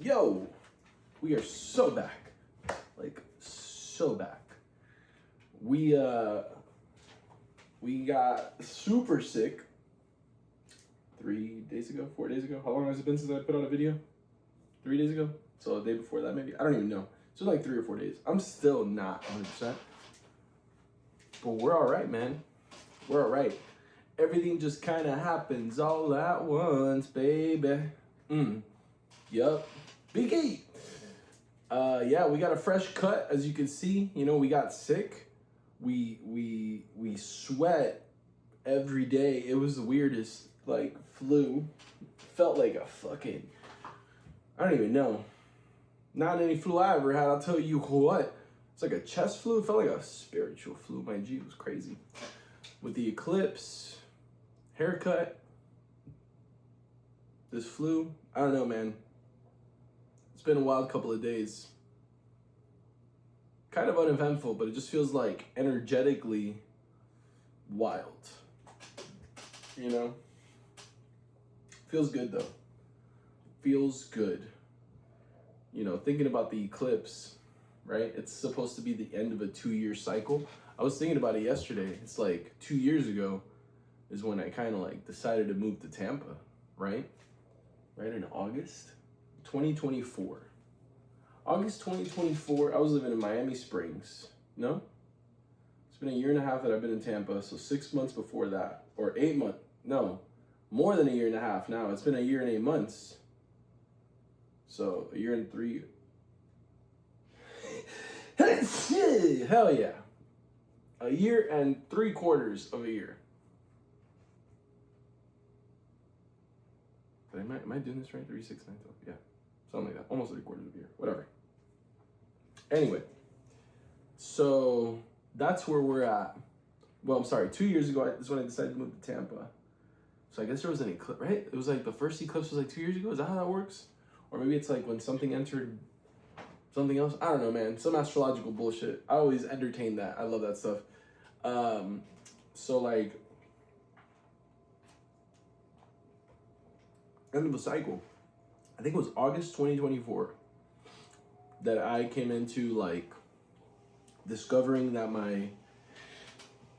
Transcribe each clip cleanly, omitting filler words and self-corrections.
Yo, we are so back. Like, so back. We got super sick 3 days ago, 4 days ago. How long has it been since I put out a video? 3 days ago? So the day before that, maybe? I don't even know. It's been like 3 or 4 days. I'm still not 100%. But we're all right, man. We're all right. Everything just kind of happens all at once, baby. Yup. Biggie. Yeah, we got a fresh cut, as you can see. You know, we got sick. We sweat every day. It was the weirdest, like, flu. Felt like a fucking, I don't even know. Not any flu I ever had, I'll tell you what. It's like a chest flu. It felt like a spiritual flu. My G, it was crazy. With the eclipse, haircut, this flu, I don't know, man. It's been a wild couple of days. Kind of uneventful, but it just feels like energetically wild. You know? Feels good though. Feels good. You know, thinking about the eclipse, right? It's supposed to be the end of a 2-year cycle. I was thinking about it yesterday. It's like 2 years ago is when I kind of like decided to move to Tampa, right? Right in August 2024. August 2024, I was living in Miami Springs. No? It's been a year and a half that I've been in Tampa, so 6 months before that. Or 8 months. No, more than a year and a half now. It's been a year and 8 months. So, a year and 3. Hell yeah. A year and 3/4 of a year. But am I doing this right? 3, 6, 9, 12. Yeah. Something like that. Almost 3/4 of a year. Whatever. Anyway. So that's where we're at. Well, I'm sorry. 2 years ago, is when I decided to move to Tampa. So I guess there was an eclipse, right? It was like the first eclipse was like 2 years ago. Is that how that works? Or maybe it's like when something entered something else. I don't know, man. Some astrological bullshit. I always entertain that. I love that stuff. So like, end of a cycle. I think it was August 2024 that I came into like discovering that my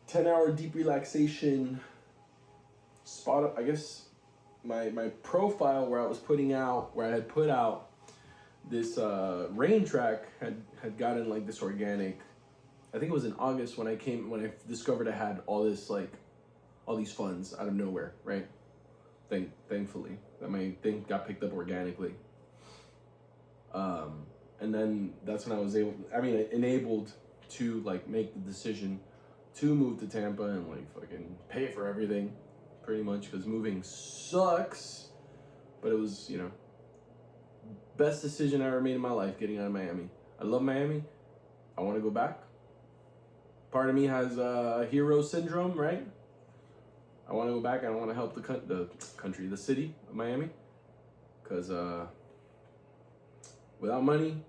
10-hour deep relaxation spot, I guess my profile where I was putting out, where I had put out this rain track had gotten like this organic. I think it was in August when I discovered I had all these funds out of nowhere, right? Thankfully that my thing got picked up organically. And then that's when I was enabled to like make the decision to move to Tampa and like fucking pay for everything pretty much, because moving sucks. But it was, you know, best decision I ever made in my life, getting out of Miami. I love Miami. I want to go back. Part of me has hero syndrome, right? I want to go back and I want to help the city of Miami. Because without money,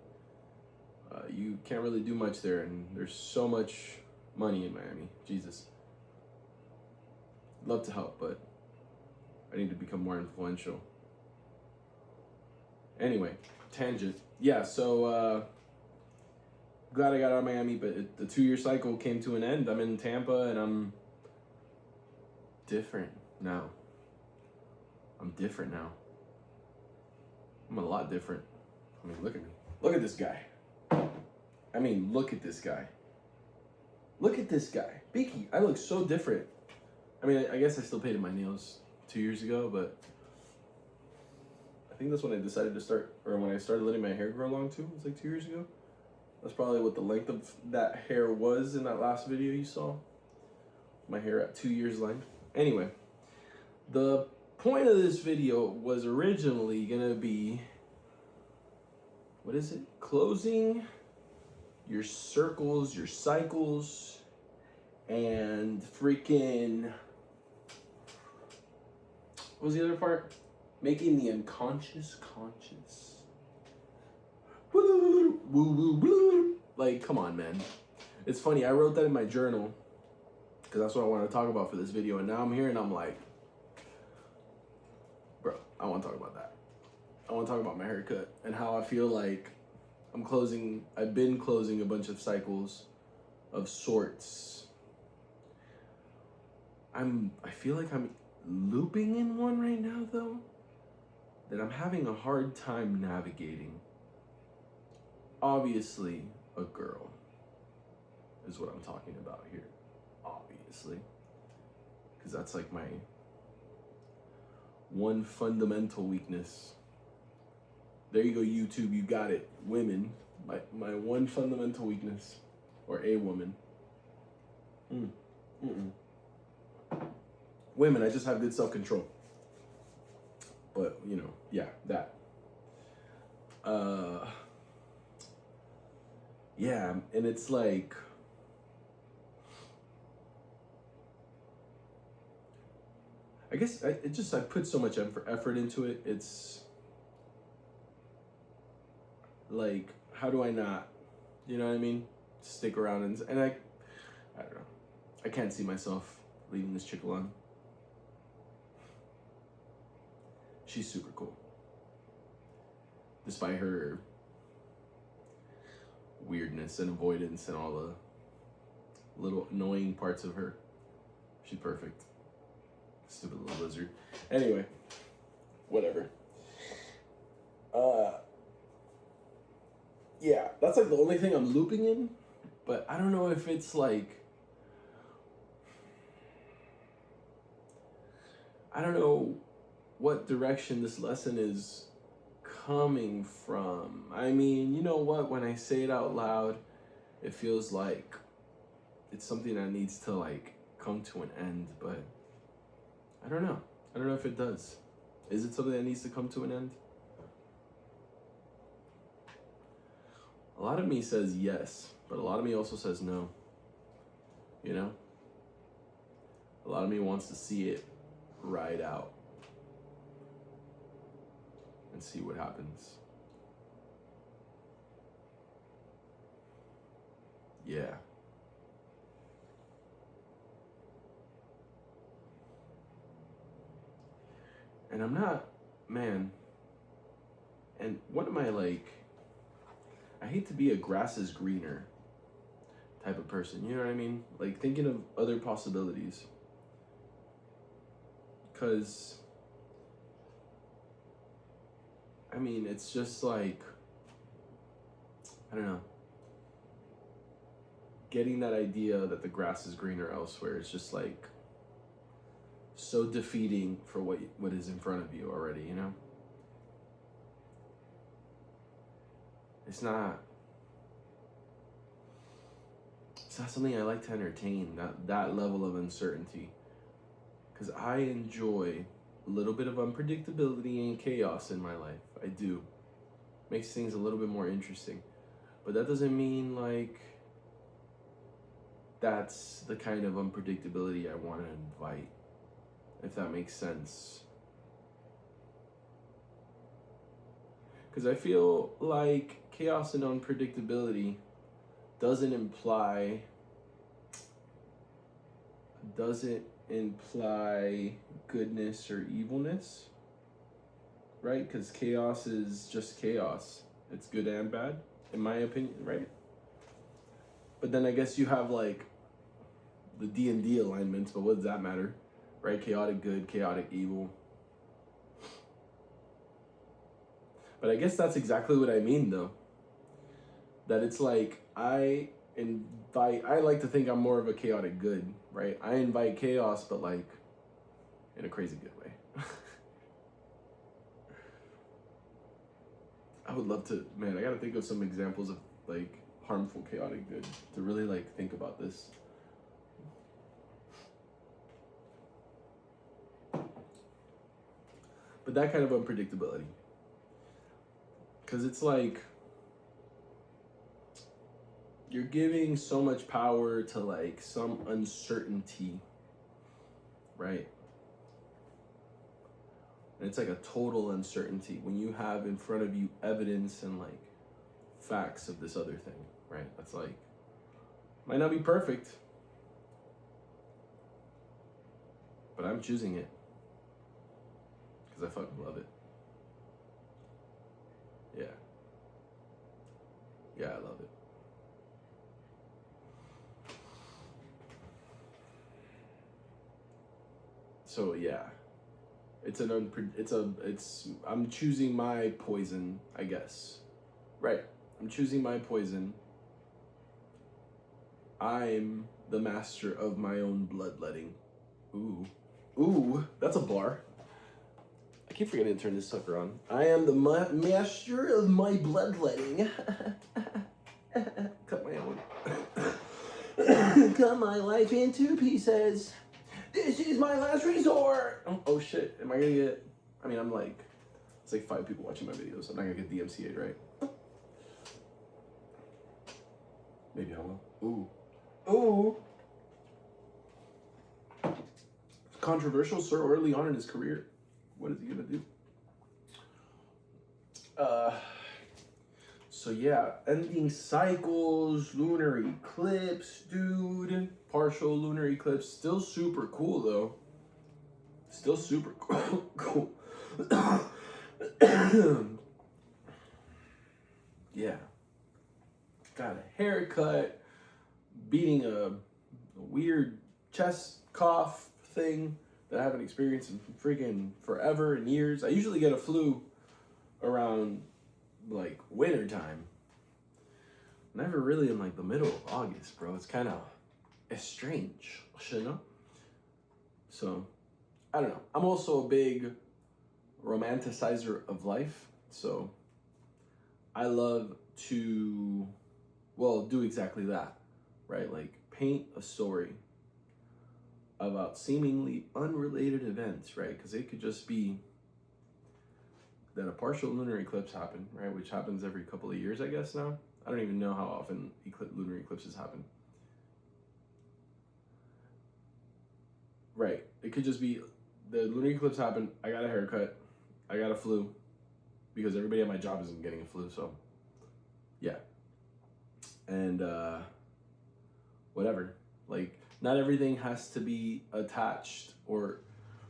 you can't really do much there. And there's so much money in Miami. Jesus. Love to help, but I need to become more influential. Anyway, tangent. Yeah, so glad I got out of Miami, but the 2-year cycle came to an end. I'm in Tampa and I'm different now. I'm different now. I'm a lot different. I mean, look at me. Look at this guy. I mean, look at this guy. Look at this guy. Beaky, I look so different. I mean, I guess I still painted my nails 2 years ago, but I think that's when I decided to start, or when I started letting my hair grow long too. It was like 2 years ago. That's probably what the length of that hair was in that last video you saw. My hair at 2 years length. Anyway, the point of this video was originally gonna be, what is it? Closing your circles, your cycles, and freaking, what was the other part? Making the unconscious conscious. Like, come on, man. It's funny, I wrote that in my journal because that's what I wanted to talk about for this video, and now I'm here and I'm like, bro, I want to talk about that. I want to talk about my haircut and how I feel like I've been closing a bunch of cycles of sorts. I feel like I'm looping in one right now though, that I'm having a hard time navigating. Obviously, a girl is what I'm talking about here. Obviously. Because that's like my one fundamental weakness. There you go, YouTube, you got it. Women, my one fundamental weakness, or a woman. Women, I just have good self-control. But, you know, yeah, that. Yeah, and it's like, I guess I put so much effort into it. It's like, how do I not, you know what I mean? Stick around and I don't know. I can't see myself leaving this chick alone. She's super cool. Despite her weirdness and avoidance and all the little annoying parts of her, she's perfect. Stupid little lizard. Anyway, whatever. Yeah, that's like the only thing I'm looping in, but I don't know if it's like, I don't know what direction this lesson is coming from. I mean, you know what? When I say it out loud, it feels like it's something that needs to like come to an end, but I don't know. I don't know if it does. Is it something that needs to come to an end? A lot of me says yes, but a lot of me also says no. You know? A lot of me wants to see it ride out and see what happens. Yeah. And I'm not, man, and what am I like? I hate to be a grass is greener type of person, you know what I mean? Like thinking of other possibilities. Because, I mean, it's just like, I don't know, getting that idea that the grass is greener elsewhere is just like so defeating for what is in front of you already, you know? It's not something I like to entertain, that level of uncertainty. Because I enjoy a little bit of unpredictability and chaos in my life. I do. Makes things a little bit more interesting. But that doesn't mean like that's the kind of unpredictability I want to invite, if that makes sense. Because I feel like chaos and unpredictability doesn't imply goodness or evilness, right? Because chaos is just chaos. It's good and bad, in my opinion, right? But then I guess you have like the D&D alignments, but what does that matter, right? Chaotic good, chaotic evil. But I guess that's exactly what I mean, though. That it's like, I like to think I'm more of a chaotic good, right? I invite chaos, but like, in a crazy good way. I would love to, man, I gotta think of some examples of like harmful chaotic good to really like think about this. But that kind of unpredictability. Because it's like, you're giving so much power to like some uncertainty, right? And it's like a total uncertainty when you have in front of you evidence and like facts of this other thing, right? That's like, might not be perfect, but I'm choosing it because I fucking love it. Yeah. Yeah, I love it. So yeah, I'm choosing my poison, I guess. Right. I'm choosing my poison. I'm the master of my own bloodletting. Ooh. Ooh, that's a bar. I keep forgetting to turn this sucker on. I am the master of my bloodletting. Cut my own. Cut my life in 2 pieces. This is my last resort. Oh shit, am I gonna get... I mean, it's like 5 people watching my videos. I'm not gonna get DMCA'd, right? Maybe I will. Ooh. Ooh. Controversial so early on in his career. What is he gonna do? So yeah, ending cycles, lunar eclipse, dude. Partial lunar eclipse, still super cool though. Still super cool. Yeah. Got a haircut, beating a weird chest cough thing that I haven't experienced in freaking forever and years. I usually get a flu around like winter time. Never really in like the middle of August, bro. It's strange, you know? So, I don't know. I'm also a big romanticizer of life. So, I love to, well, do exactly that, right? Like paint a story about seemingly unrelated events, right? Because it could just be that a partial lunar eclipse happened, right? Which happens every couple of years, I guess now. I don't even know how often lunar eclipses happen. Right. It could just be the lunar eclipse happened, I got a haircut, I got a flu, because everybody at my job isn't getting a flu, so yeah. And whatever. Like, not everything has to be attached or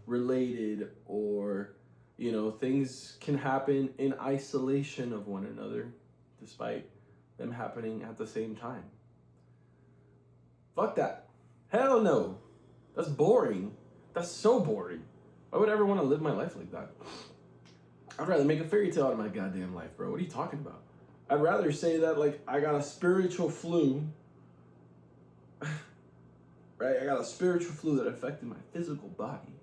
related, or, you know, things can happen in isolation of one another despite them happening at the same time. Fuck that. Hell no. That's boring. That's so boring. Why would I ever want to live my life like that? I'd rather make a fairy tale out of my goddamn life, bro. What are you talking about? I'd rather say that, like, I got a spiritual flu. Right? I got a spiritual flu that affected my physical body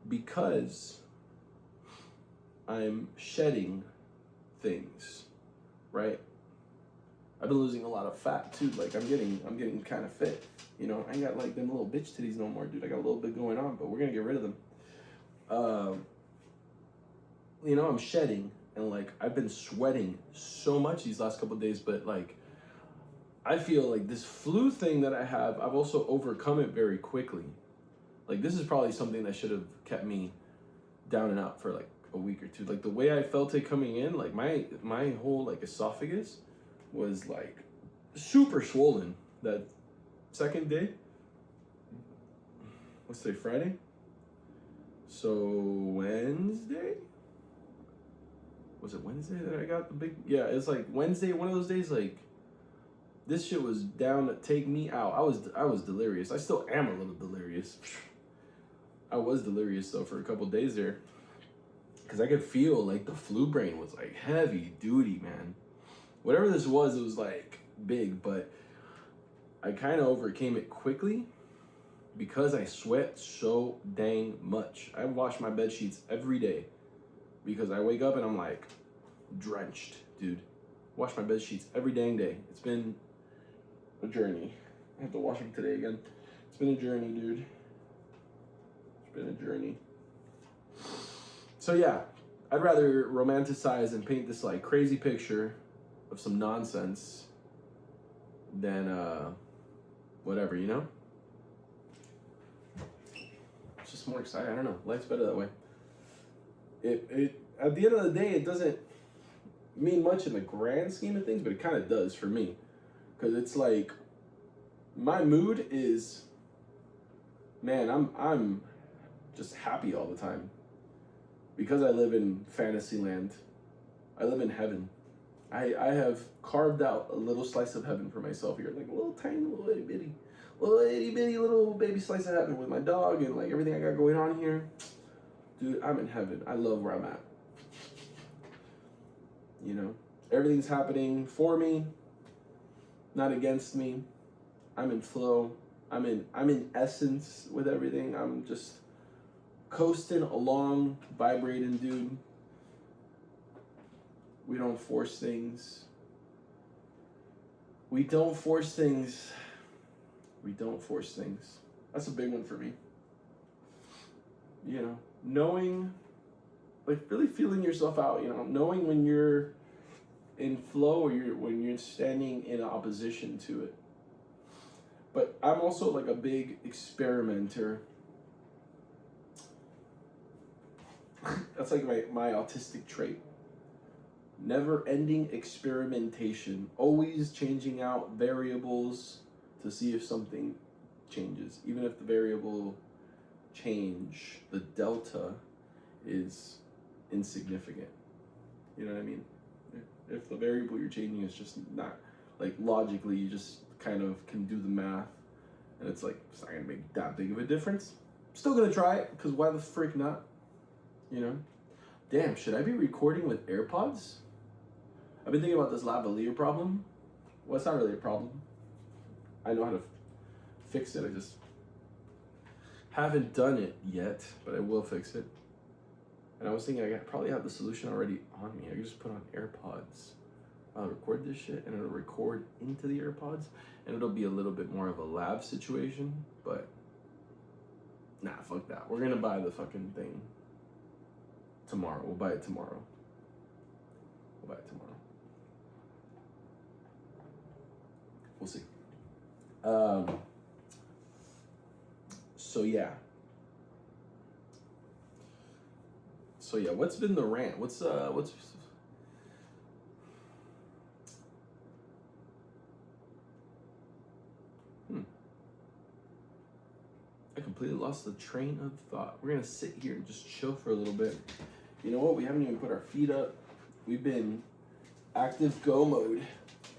because I'm shedding things, right? I've been losing a lot of fat too. Like I'm getting kind of fit. You know, I ain't got like them little bitch titties no more, dude. I got a little bit going on, but we're gonna get rid of them. You know, I'm shedding, and like I've been sweating so much these last couple of days, but like I feel like this flu thing that I have, I've also overcome it very quickly. Like this is probably something that should have kept me down and out for like a week or two. Like the way I felt it coming in, like my whole like esophagus was like super swollen that second day. What's today, Friday? So Wednesday? Was it Wednesday that I got the big... Yeah, it's like Wednesday, one of those days, like, this shit was down to take me out. I was delirious. I still am a little delirious. I was delirious, though, for a couple days there. Because I could feel, like, the flu brain was, like, heavy duty, man. Whatever this was, it was, like, big, but I kind of overcame it quickly because I sweat so dang much. I wash my bed sheets every day because I wake up and I'm, like, drenched, dude. Wash my bed sheets every dang day. It's been a journey. I have to wash them today again. It's been a journey, dude. It's been a journey. So yeah, I'd rather romanticize and paint this like crazy picture of some nonsense than whatever, you know? It's just more exciting. I don't know. Life's better that way. It at the end of the day, it doesn't mean much in the grand scheme of things, but it kind of does for me. Because it's like, my mood is, man, I'm just happy all the time. Because I live in fantasy land, I live in heaven. I have carved out a little slice of heaven for myself here, like a little tiny, little itty bitty little baby slice of heaven with my dog and like everything I got going on here. Dude, I'm in heaven. I love where I'm at. You know, everything's happening for me, not against me. I'm in flow. I'm in essence with everything. I'm just coasting along, vibrating, dude. We don't force things. We don't force things. We don't force things. That's a big one for me. You know, knowing, like really feeling yourself out, you know, knowing when you're in flow or when you're standing in opposition to it. But I'm also like a big experimenter. That's like my autistic trait. Never-ending experimentation, always changing out variables to see if something changes. Even if the variable change, the delta is insignificant. You know what I mean? If the variable you're changing is just not, like logically, you just kind of can do the math, and it's like, it's not gonna make that big of a difference. Still gonna try it, because why the frick not? You know? Damn, should I be recording with AirPods? I've been thinking about this lavalier problem. Well, it's not really a problem. I know how to fix it. I just haven't done it yet, but I will fix it. And I was thinking I probably have the solution already on me. I could just put on AirPods. I'll record this shit and it'll record into the AirPods, and it'll be a little bit more of a lab situation, but nah, fuck that. We're gonna buy the fucking thing tomorrow. We'll buy it tomorrow. We'll see. So yeah, what's been the rant? What's I completely lost the train of thought. We're gonna sit here and just chill for a little bit. You know what? We haven't even put our feet up. We've been active go mode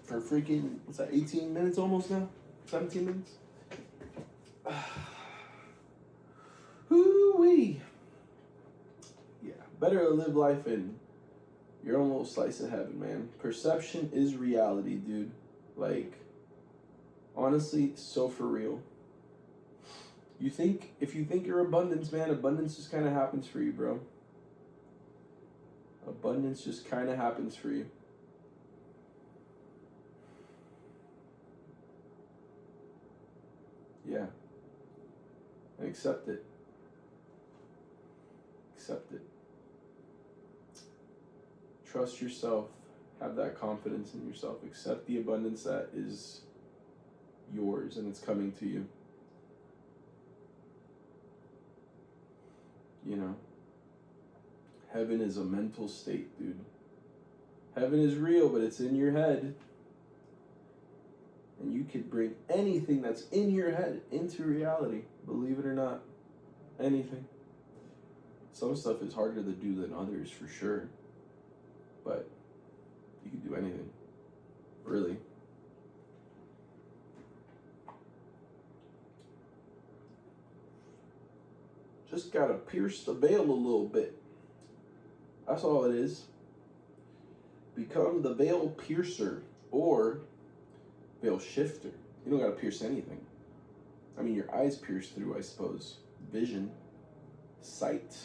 for freaking, what's that, 18 minutes almost now? 17 minutes? Whoo-wee. Yeah, better to live life in your own little slice of heaven, man. Perception is reality, dude. Like, honestly, so for real. If you think you're abundance, man, abundance just kind of happens for you, bro. Abundance just kind of happens for you. Yeah. And accept it. Accept it. Trust yourself. Have that confidence in yourself. Accept the abundance that is yours and it's coming to you. You know, heaven is a mental state, dude. Heaven is real, but it's in your head. And you could bring anything that's in your head into reality, believe it or not. Anything. Some stuff is harder to do than others, for sure. But you can do anything, really. Just gotta pierce the veil a little bit. That's all it is. Become the veil piercer or veil shifter. You don't gotta pierce anything. I mean, your eyes pierce through, I suppose. Vision, sight,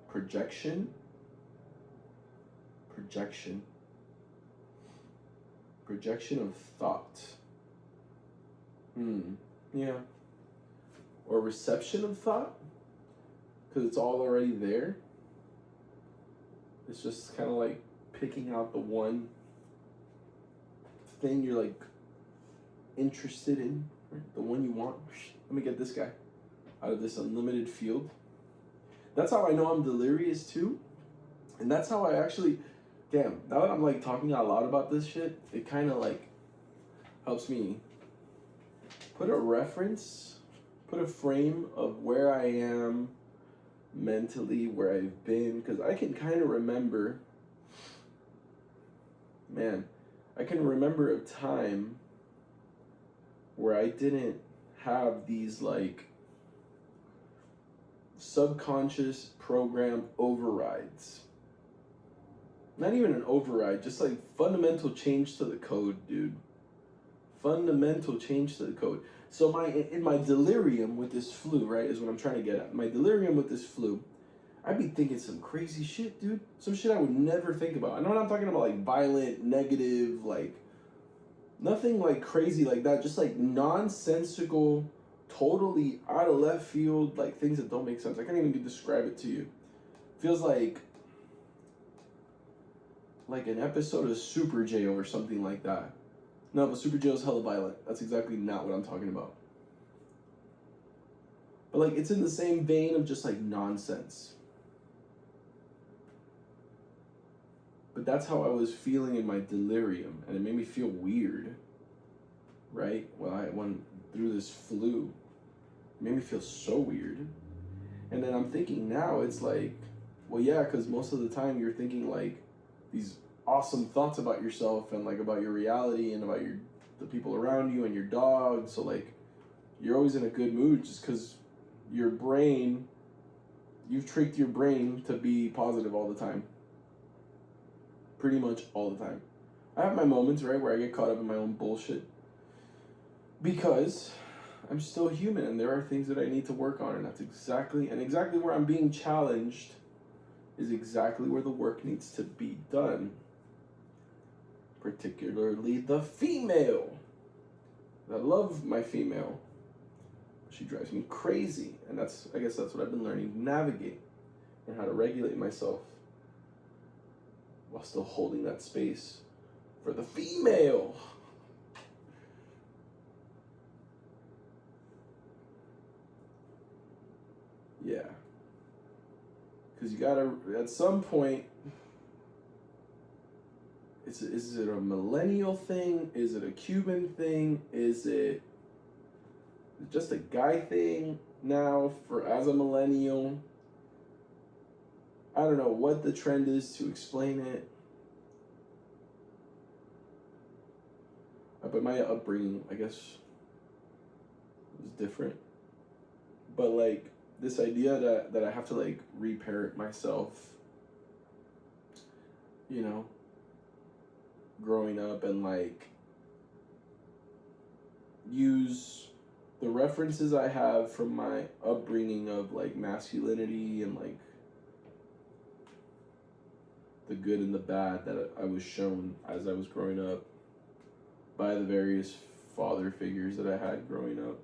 projection, projection of thought. Yeah. Or reception of thought, because it's all already there. It's just kind of like picking out the one thing you're like interested in, right? The one you want. Let me get this guy out of this unlimited field. That's how I know I'm delirious too. And that's how I actually, damn, now that I'm like talking out loud about this shit, it kind of like helps me put a reference, put a frame of where I am mentally, where I've been, because I can kind of remember man, I can remember a time where I didn't have these like subconscious program overrides. Not even an override, just like fundamental change to the code, dude. Fundamental change to the code. So in my delirium with this flu, right, is what I'm trying to get at. My delirium with this flu, I'd be thinking some crazy shit, dude. Some shit I would never think about. I know what I'm talking about, like violent, negative, like nothing like crazy like that. Just like nonsensical, totally out of left field, like things that don't make sense. I can't even describe it to you. Feels like an episode of Super Jail or something like that. No, but Super Jail is hella violent. That's exactly not what I'm talking about. But like, it's in the same vein of just like nonsense. But that's how I was feeling in my delirium, and it made me feel weird. Right? When I went through this flu, it made me feel so weird. And then I'm thinking now, it's like, well, yeah, because most of the time you're thinking like these awesome thoughts about yourself and like about your reality and about the people around you and your dog. So like you're always in a good mood just because your brain, you've tricked your brain to be positive all the time. Pretty much all the time. I have my moments, right, where I get caught up in my own bullshit because I'm still human and there are things that I need to work on, and that's exactly where I'm being challenged is exactly where the work needs to be done. Particularly the female. I love my female. She drives me crazy, and I guess that's what I've been learning to navigate and how to regulate myself while still holding that space for the female. Yeah. Because you gotta, at some point, is it a millennial thing? Is it a Cuban thing? Is it just a guy thing now as a millennial? I don't know what the trend is to explain it. But my upbringing, I guess, was different. But like this idea that I have to like reparent myself, you know, growing up and like use the references I have from my upbringing of like masculinity and like the good and the bad that I was shown as I was growing up by the various father figures that I had growing up.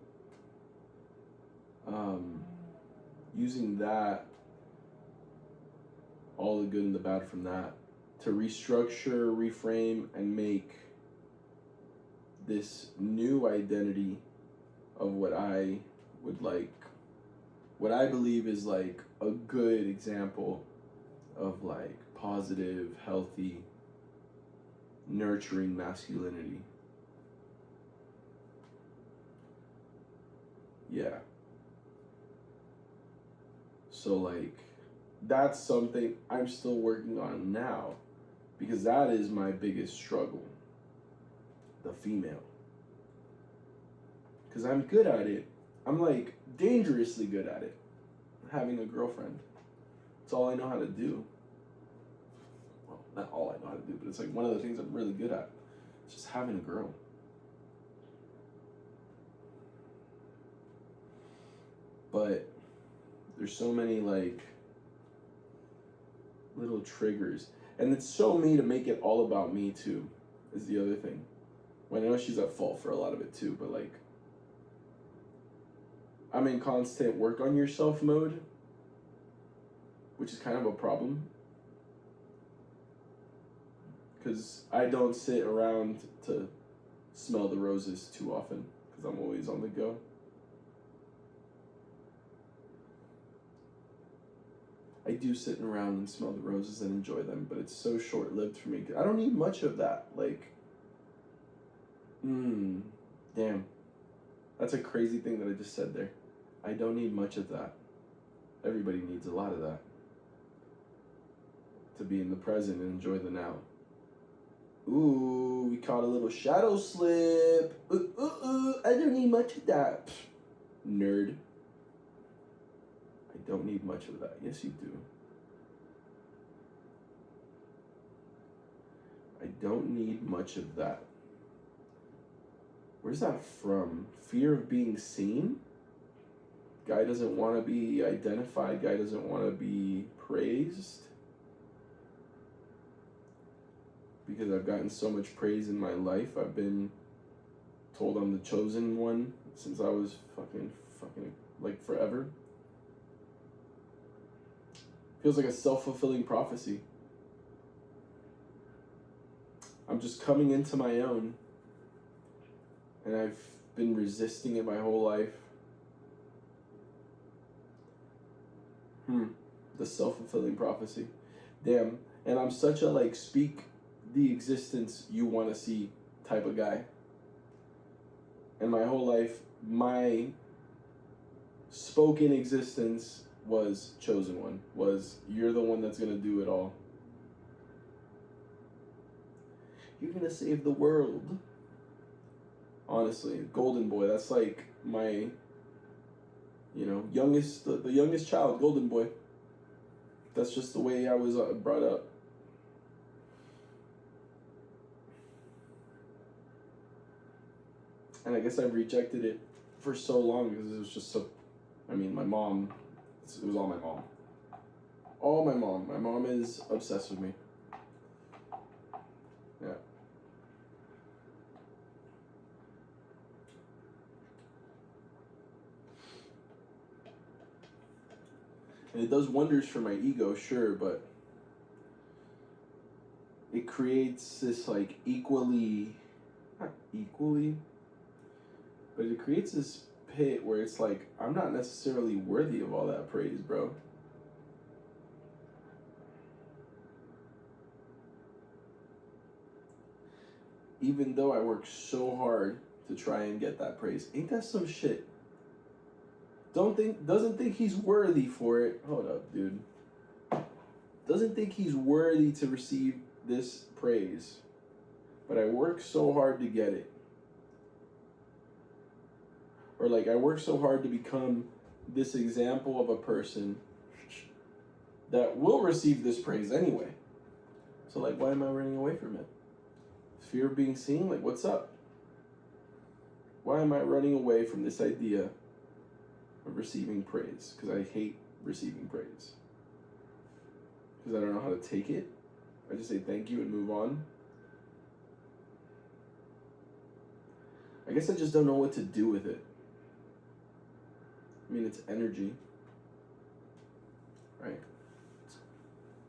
Using that, all the good and the bad from that, to restructure, reframe, and make this new identity of what I would like, what I believe is like a good example of like positive, healthy, nurturing masculinity. Yeah. So like that's something I'm still working on now, because that is my biggest struggle. The female. Because I'm good at it. I'm like dangerously good at it. Having a girlfriend. It's all I know how to do. Well, not all I know how to do, but it's like one of the things I'm really good at. It's just having a girl. But there's so many like little triggers. And it's so me to make it all about me too, is the other thing. Well, I know she's at fault for a lot of it too, but like I'm in constant work on yourself mode, which is kind of a problem. Because I don't sit around to smell the roses too often, because I'm always on the go. I do sit around and smell the roses and enjoy them, but it's so short-lived for me. I don't need much of that. Like, damn. That's a crazy thing that I just said there. I don't need much of that. Everybody needs a lot of that. To be in the present and enjoy the now. Ooh, we caught a little shadow slip. I don't need much of that. Nerd. I don't need much of that. Yes, you do. I don't need much of that. Where's that from? Fear of being seen? Guy doesn't want to be identified. Guy doesn't want to be praised. Because I've gotten so much praise in my life. I've been told I'm the chosen one since I was fucking like forever. Feels like a self-fulfilling prophecy. I'm just coming into my own. And I've been resisting it my whole life. The self-fulfilling prophecy. Damn. And I'm such a like speak the existence you want to see type of guy. And my whole life, my spoken existence was chosen one. Was you're the one that's going to do it all. You're going to save the world. Honestly, golden boy, that's like my, youngest, the youngest child, golden boy. That's just the way I was brought up. And I guess I've rejected it for so long because it was just so, my mom, it was all my mom. All my mom. My mom is obsessed with me. Yeah. And it does wonders for my ego, sure, but it creates this like not equally, but it creates this pit where it's like, I'm not necessarily worthy of all that praise, bro. Even though I work so hard to try and get that praise. Ain't that some shit? Doesn't think he's worthy for it. Hold up, dude. Doesn't think he's worthy to receive this praise. But I work so hard to get it. Or like I work so hard to become this example of a person that will receive this praise anyway. So like, why am I running away from it? Fear of being seen? Like, what's up? Why am I running away from this idea of receiving praise? Because I hate receiving praise. Because I don't know how to take it. I just say thank you and move on. I guess I just don't know what to do with it. It's energy. Right? It's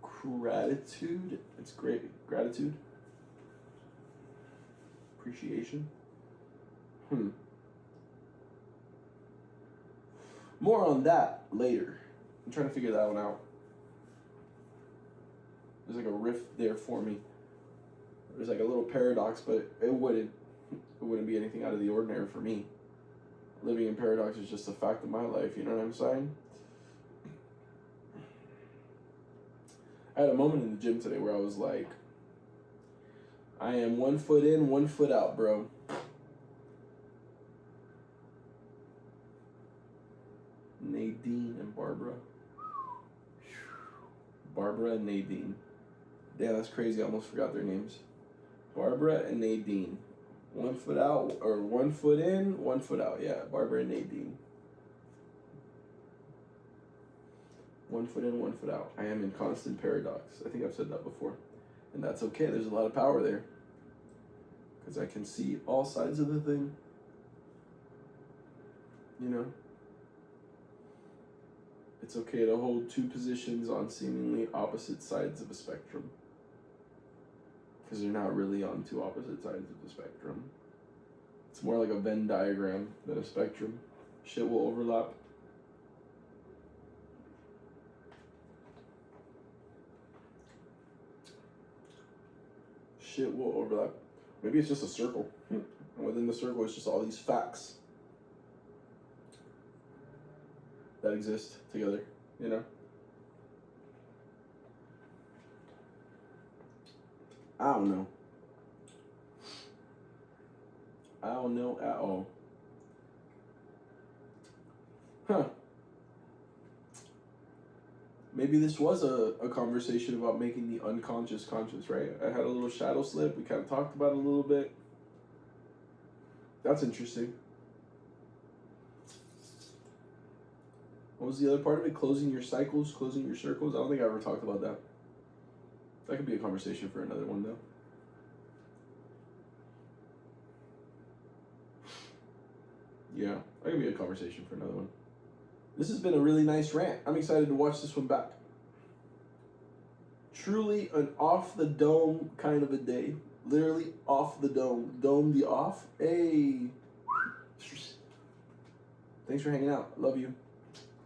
gratitude. It's great. Gratitude. Appreciation. More on that later. I'm trying to figure that one out. There's like a rift there for me. There's like a little paradox, but it wouldn't be anything out of the ordinary for me. Living in paradox is just a fact of my life, you know what I'm saying? I had a moment in the gym today where I was like, I am 1 foot in, 1 foot out, bro. Nadine and Barbara. Barbara and Nadine. Damn, that's crazy. I almost forgot their names. Barbara and Nadine. 1 foot out, or 1 foot in, 1 foot out. Yeah, Barbara and Nadine. 1 foot in, 1 foot out. I am in constant paradox. I think I've said that before. And that's okay. There's a lot of power there. Because I can see all sides of the thing. It's okay to hold two positions on seemingly opposite sides of a spectrum. Because they're not really on two opposite sides of the spectrum. It's more like a Venn diagram than a spectrum. Shit will overlap. Shit will overlap. Maybe it's just a circle. And within the circle, it's just all these facts that exist together, I don't know. I don't know at all. Huh. Maybe this was a conversation about making the unconscious conscious, right? I had a little shadow slip. We kind of talked about it a little bit. That's interesting. What was the other part of it? Closing your cycles, closing your circles? I don't think I ever talked about that. That could be a conversation for another one, though. Yeah, that could be a conversation for another one. This has been a really nice rant. I'm excited to watch this one back. Truly an off the dome kind of a day. Literally off the dome. Dome the off. Hey. Thanks for hanging out. Love you.